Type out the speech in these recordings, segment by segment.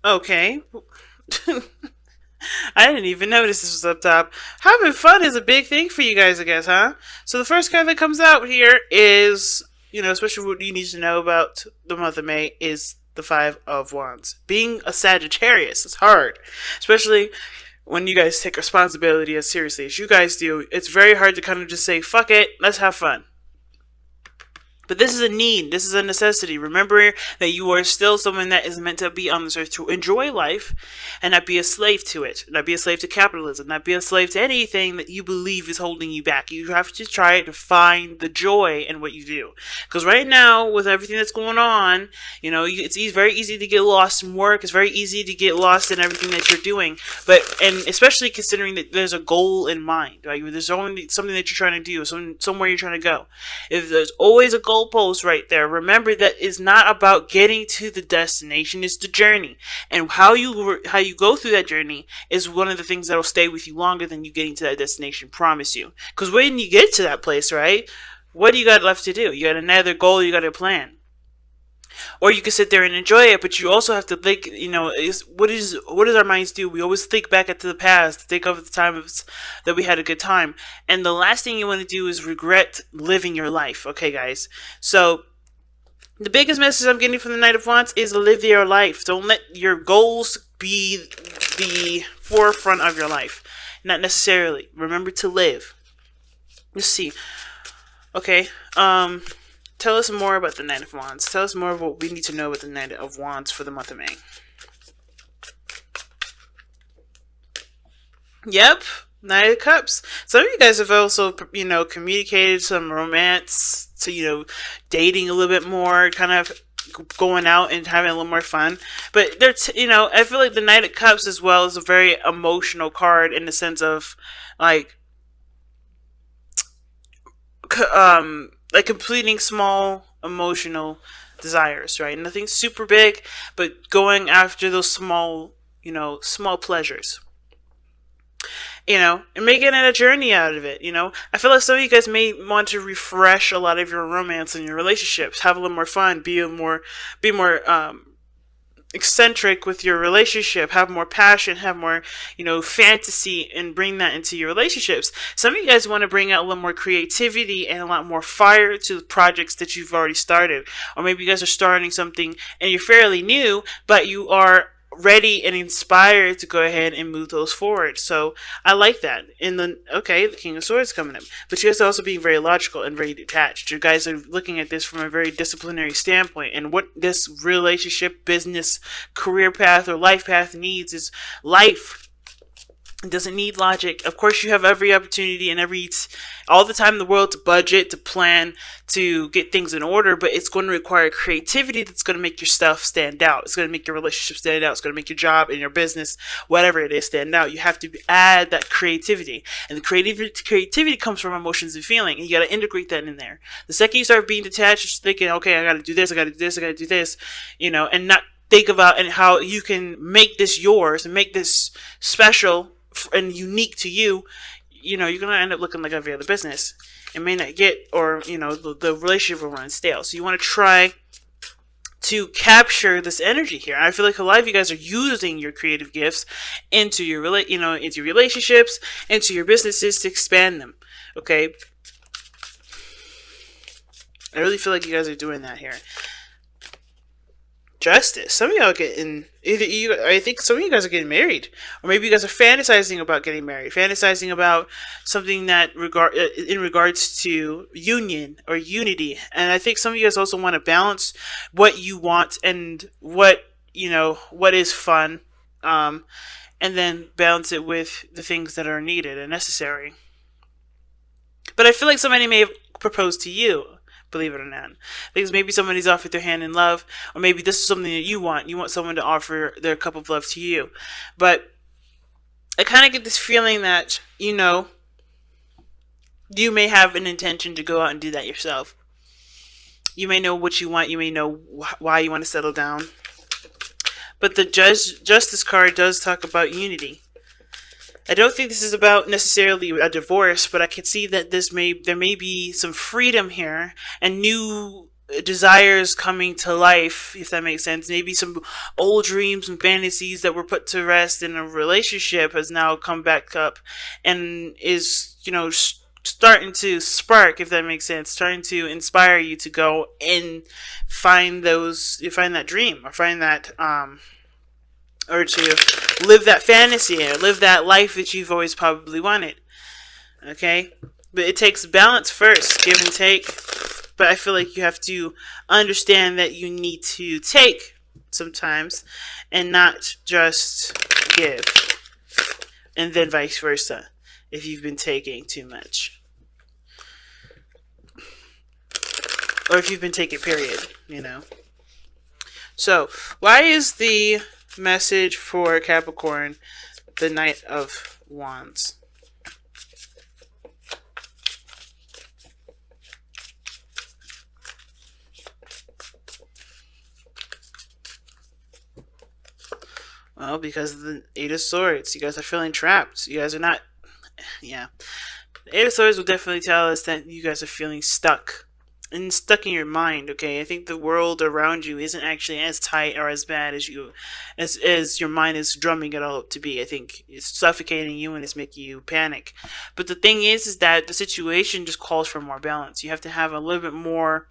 Okay. I didn't even notice this was up top. Having fun is a big thing for you guys, I guess, huh? So the first card that comes out here is, especially what you need to know about the month of May is the Five of Wands. Being a Sagittarius is hard, especially when you guys take responsibility as seriously as you guys do. It's very hard to kind of just say, fuck it, let's have fun. But this is a need. This is a necessity. Remember that you are still someone that is meant to be on this earth to enjoy life and not be a slave to it. Not be a slave to capitalism. Not be a slave to anything that you believe is holding you back. You have to try to find the joy in what you do. Because right now, with everything that's going on, it's very easy to get lost in work. It's very easy to get lost in everything that you're doing. And especially considering that there's a goal in mind. Right? There's only something that you're trying to do. Somewhere you're trying to go. If there's always a goalpost right there, remember that it's not about getting to the destination, it's the journey. And how you go through that journey is one of the things that'll stay with you longer than you getting to that destination, promise you. Because when you get to that place, right, what do you got left to do? You got another goal, you got a plan. Or you can sit there and enjoy it, but you also have to think, what does our minds do? We always think back into the past, think of the time that we had a good time. And the last thing you want to do is regret living your life. Okay, guys? So the biggest message I'm getting from the Knight of Wands is live your life. Don't let your goals be the forefront of your life. Not necessarily. Remember to live. Let's see. Okay. Tell us more about the Knight of Wands. Tell us more of what we need to know about the Knight of Wands for the month of May. Yep, Knight of Cups. Some of you guys have also, communicated some romance to, dating a little bit more, kind of going out and having a little more fun. But I feel like the Knight of Cups as well is a very emotional card in the sense of, like completing small emotional desires, right? Nothing super big, but going after those small, small pleasures. And making it a journey out of it. I feel like some of you guys may want to refresh a lot of your romance and your relationships, have a little more fun, be more eccentric with your relationship, have more passion, have more, fantasy, and bring that into your relationships. Some of you guys want to bring out a little more creativity and a lot more fire to the projects that you've already started. Or maybe you guys are starting something and you're fairly new, but you are ready and inspired to go ahead and move those forward. So I like that. The King of Swords coming up. But you guys are also being very logical and very detached. You guys are looking at this from a very disciplinary standpoint. And what this relationship, business, career path, or life path needs is life. It doesn't need logic. Of course, you have every opportunity and all the time in the world to budget, to plan, to get things in order, but it's going to require creativity that's going to make your stuff stand out. It's going to make your relationship stand out. It's going to make your job and your business, whatever it is, stand out. You have to add that creativity. And the creativity comes from emotions and feeling, and you got to integrate that in there. The second you start being detached, just thinking, okay, I got to do this, I got to do this, I got to do this, and not think about and how you can make this yours and make this special and unique to you, you're going to end up looking like every other business. It may not get, or, the relationship will run stale. So you want to try to capture this energy here. I feel like a lot of you guys are using your creative gifts into your, into relationships, into your businesses to expand them. Okay? I really feel like you guys are doing that here. Justice. Some of y'all getting I think some of you guys are getting married, or maybe you guys are fantasizing about getting married, fantasizing about something that in regards to union or unity. And I think some of you guys also want to balance what you want and what is fun, and then balance it with the things that are needed and necessary. But I feel like somebody may have proposed to you, believe it or not. Because maybe somebody's offered their hand in love, or maybe this is something that you want. You want someone to offer their cup of love to you. But I kind of get this feeling that, you may have an intention to go out and do that yourself. You may know what you want. You may know why you want to settle down. But the Justice card does talk about unity. I don't think this is about necessarily a divorce, but I can see that there may be some freedom here and new desires coming to life, if that makes sense. Maybe some old dreams and fantasies that were put to rest in a relationship has now come back up and is, starting to spark, if that makes sense, starting to inspire you to go and find that dream, or find that, or to live that fantasy, or live that life that you've always probably wanted. Okay? But it takes balance first, give and take. But I feel like you have to understand that you need to take sometimes and not just give. And then vice versa, if you've been taking too much. Or if you've been taking, period, So, why is the message for Capricorn the Knight of Wands? Well, because of the Eight of Swords. You guys are feeling trapped. You guys are not... Yeah. The Eight of Swords will definitely tell us that you guys are feeling stuck. And stuck in your mind, okay? I think the world around you isn't actually as tight or as bad as your mind is drumming it all up to be. I think it's suffocating you and it's making you panic. But the thing is that the situation just calls for more balance. You have to have a little bit more...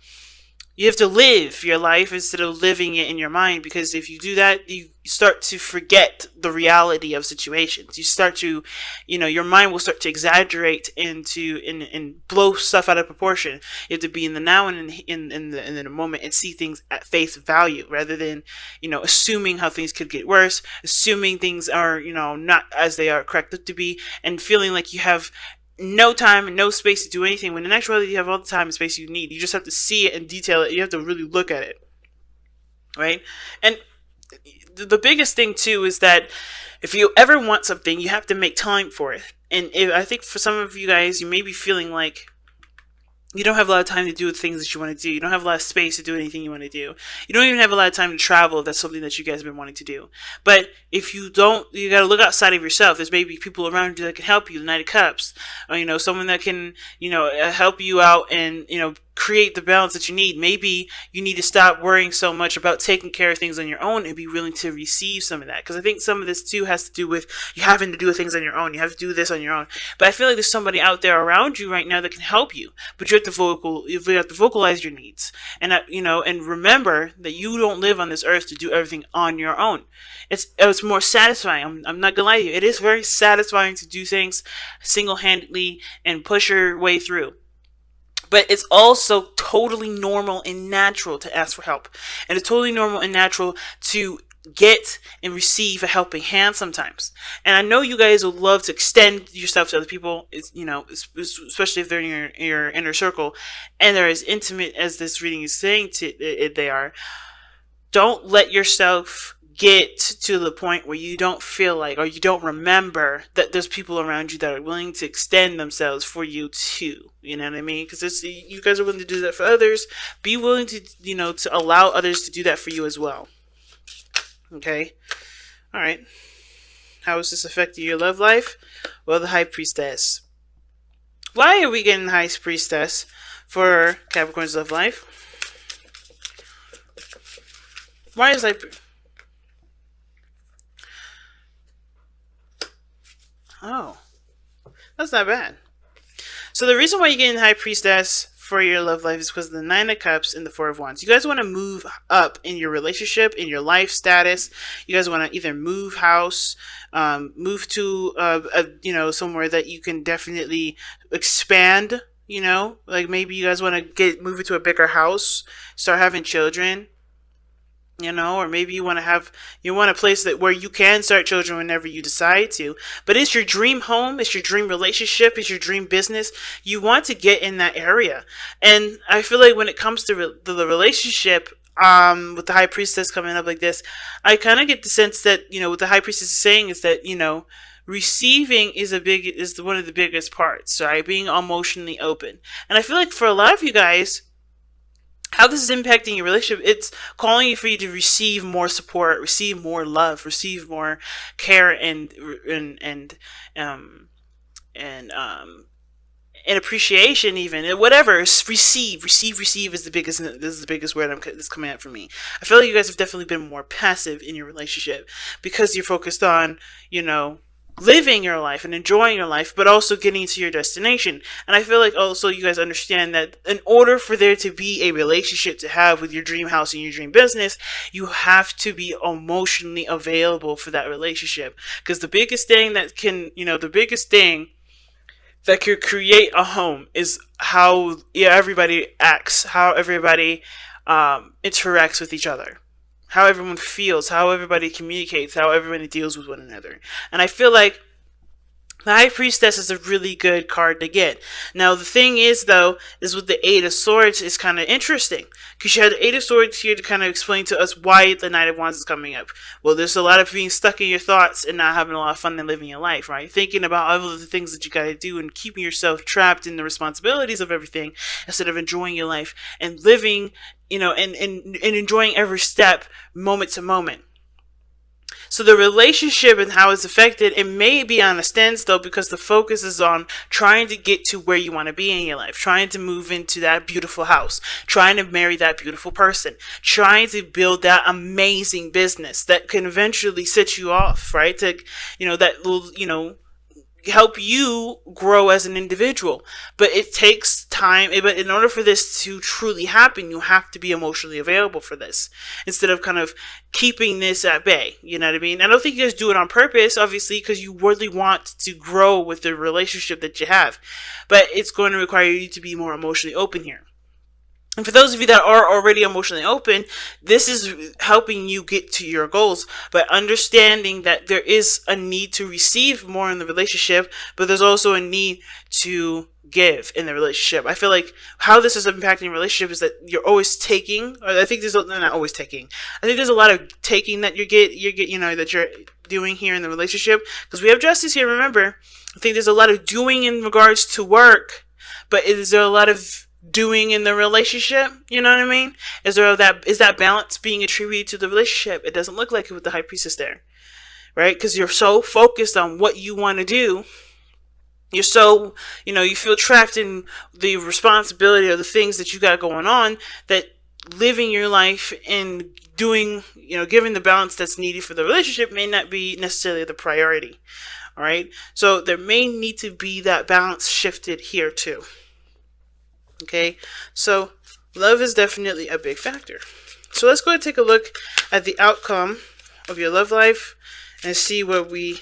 You have to live your life instead of living it in your mind, because if you do that, you start to forget the reality of situations. You start to, your mind will start to exaggerate and blow stuff out of proportion. You have to be in the now and in the moment and see things at face value, rather than, assuming how things could get worse, assuming things are, not as they are correct to be, and feeling like you have no time and no space to do anything, when in actuality you have all the time and space you need. You just have to see it and detail it. You have to really look at it, right? And the biggest thing too is that if you ever want something, you have to make time for it. And I think for some of you guys, you may be feeling like you don't have a lot of time to do the things that you want to do. You don't have a lot of space to do anything you want to do. You don't even have a lot of time to travel if that's something that you guys have been wanting to do. But if you don't, you got to look outside of yourself. There's maybe people around you that can help you, the Knight of Cups. Or, someone that can, help you out and, create the balance that you need. Maybe you need to stop worrying so much about taking care of things on your own and be willing to receive some of that. Because I think some of this too has to do with you having to do things on your own. You have to do this on your own. But I feel like there's somebody out there around you right now that can help you. But you have to vocalize your needs. And and remember that you don't live on this earth to do everything on your own. It's more satisfying. I'm not gonna lie to you. It is very satisfying to do things single-handedly and push your way through. But it's also totally normal and natural to ask for help. And it's totally normal and natural to get and receive a helping hand sometimes. And I know you guys would love to extend yourself to other people, especially if they're in your inner circle and they're as intimate as this reading is saying they are. Don't let yourself get to the point where you don't feel like, or you don't remember that there's people around you that are willing to extend themselves for you too. You know what I mean? Because you guys are willing to do that for others. Be willing to, to allow others to do that for you as well. Okay? Alright. How is this affecting your love life? Well, the High Priestess. Why are we getting the High Priestess for Capricorn's love life? Why is Oh, that's not bad. So the reason why you're getting High Priestess for your love life is because of the Nine of Cups and the Four of Wands. You guys want to move up in your relationship, in your life status. You guys want to either move house, move to somewhere that you can definitely expand. Like maybe you guys want to move into a bigger house, start having children. Or maybe you want a place where you can start children whenever you decide to. But it's your dream home, it's your dream relationship, it's your dream business. You want to get in that area. And I feel like when it comes to the relationship, with the High Priestess coming up like this, I kind of get the sense that, what the High Priestess is saying is that, receiving is one of the biggest parts, right? Being emotionally open. And I feel like for a lot of you guys, how this is impacting your relationship, it's calling for you to receive more support, receive more love, receive more care and and appreciation, even, and whatever. Receive is the biggest. This is the biggest word that's coming out for me. I feel like you guys have definitely been more passive in your relationship because you're focused on, living your life and enjoying your life, but also getting to your destination. And I feel like also you guys understand that in order for there to be a relationship to have with your dream house and your dream business, you have to be emotionally available for that relationship. Because the biggest thing that could create a home is how everybody acts, how everybody interacts with each other, how everyone feels, how everybody communicates, how everybody deals with one another. And I feel like the High Priestess is a really good card to get. Now, the thing is, though, is with the Eight of Swords is kind of interesting. Because you had the Eight of Swords here to kind of explain to us why the Knight of Wands is coming up. Well, there's a lot of being stuck in your thoughts and not having a lot of fun and living your life, right? Thinking about all of the things that you got to do and keeping yourself trapped in the responsibilities of everything instead of enjoying your life and living, and enjoying every step, moment to moment. So the relationship and how it's affected, it may be on a standstill because the focus is on trying to get to where you want to be in your life, trying to move into that beautiful house, trying to marry that beautiful person, trying to build that amazing business that can eventually set you off, right? To, that will, help you grow as an individual. But it takes time. But in order for this to truly happen, you have to be emotionally available for this instead of kind of keeping this at bay. You know what I mean? I don't think you guys do it on purpose, obviously, because you really want to grow with the relationship that you have. But it's going to require you to be more emotionally open here. And for those of you that are already emotionally open, this is helping you get to your goals, but understanding that there is a need to receive more in the relationship, but there's also a need to give in the relationship. I feel like how this is impacting your relationship is that you're always taking, or I think not always taking. I think there's a lot of taking that that you're doing here in the relationship, because we have justice here. Remember, I think there's a lot of doing in regards to work, but is there a lot of doing in the relationship? You know what I mean? Is that balance being attributed to the relationship? It doesn't look like it with the High Priestess there, right? Because you're so focused on what you want to do. You're so, you feel trapped in the responsibility of the things that you got going on, that living your life and doing, giving the balance that's needed for the relationship may not be necessarily the priority. All right. So there may need to be that balance shifted here too. Okay, so love is definitely a big factor. So let's go and take a look at the outcome of your love life and see what we,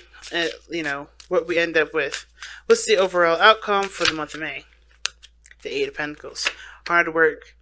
what we end up with. What's the overall outcome for the month of May? The Eight of Pentacles. Hard work.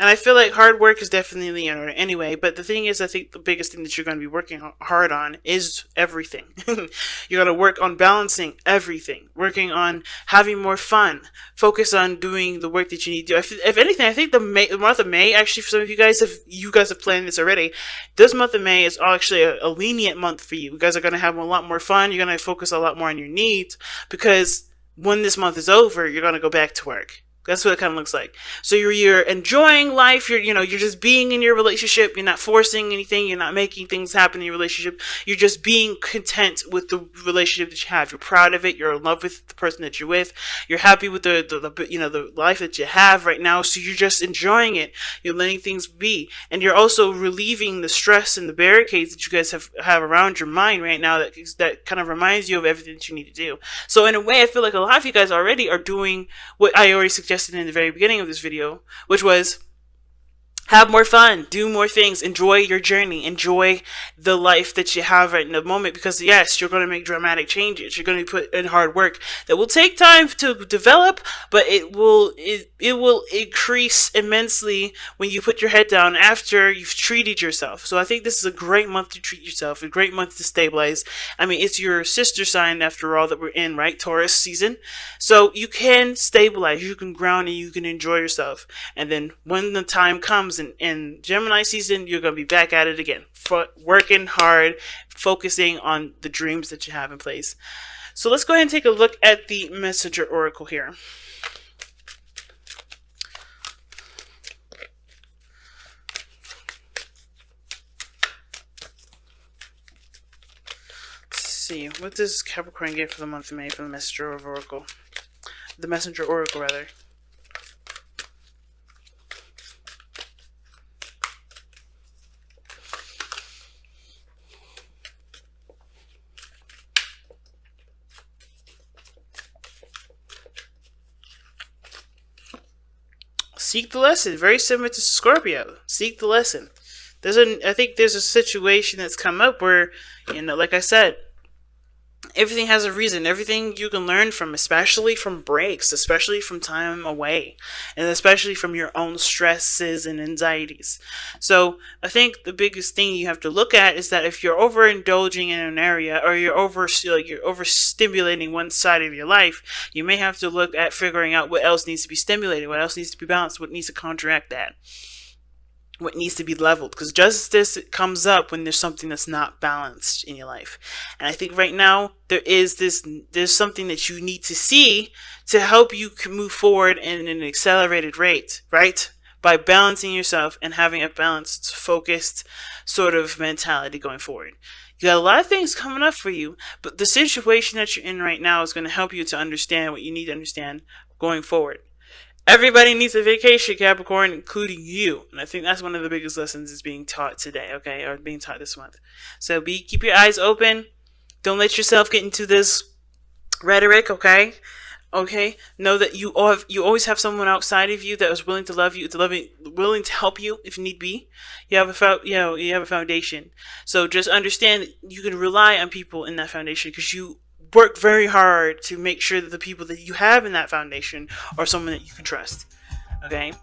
And I feel like hard work is definitely in order anyway. But the thing is, I think the biggest thing that you're going to be working hard on is everything. You're going to work on balancing everything. Working on having more fun. Focus on doing the work that you need to do. If anything, I think the month of May, actually, for some of you guys, if you guys have planned this already, this month of May is actually a lenient month for you. You guys are going to have a lot more fun. You're going to focus a lot more on your needs. Because when this month is over, you're going to go back to work. That's what it kind of looks like. So you're enjoying life. You're just being in your relationship. You're not forcing anything. You're not making things happen in your relationship. You're just being content with the relationship that you have. You're proud of it. You're in love with the person that you're with. You're happy with the life that you have right now. So you're just enjoying it. You're letting things be, and you're also relieving the stress and the barricades that you guys have around your mind right now. That kind of reminds you of everything that you need to do. So in a way, I feel like a lot of you guys already are doing what I already suggested in the very beginning of this video, which was have more fun, do more things, enjoy your journey, enjoy the life that you have right in the moment, because yes, you're going to make dramatic changes. You're going to put in hard work that will take time to develop, but it will increase immensely when you put your head down after you've treated yourself. So I think this is a great month to treat yourself, a great month to stabilize. I mean, it's your sister sign after all that we're in, right? Taurus season. So you can stabilize, you can ground, and you can enjoy yourself. And then when the time comes in Gemini season, you're going to be back at it again, working hard, focusing on the dreams that you have in place. So let's go ahead and take a look at the Messenger Oracle here. Let's see, what does Capricorn get for the month of May for the Messenger of Oracle? the messenger oracle rather. Seek the lesson. Very similar to Scorpio. Seek the lesson. I think there's a situation that's come up where, like I said, everything has a reason. Everything you can learn from, especially from breaks, especially from time away, and especially from your own stresses and anxieties. So I think the biggest thing you have to look at is that if you're overindulging in an area, or you're overstimulating one side of your life, you may have to look at figuring out what else needs to be stimulated, what else needs to be balanced, what needs to counteract that, what needs to be leveled, because justice comes up when there's something that's not balanced in your life. And I think right now there's something that you need to see to help you move forward in an accelerated rate, right? By balancing yourself and having a balanced, focused sort of mentality going forward. You got a lot of things coming up for you, but the situation that you're in right now is going to help you to understand what you need to understand going forward. Everybody needs a vacation, Capricorn, including you. And I think that's one of the biggest lessons is being taught today, okay? Or being taught this month. So keep your eyes open. Don't let yourself get into this rhetoric, okay? Okay? Know that you always have someone outside of you that is willing to love you, willing to help you if need be. You have a foundation. So just understand that you can rely on people in that foundation, because you work very hard to make sure that the people that you have in that foundation are someone that you can trust. Okay?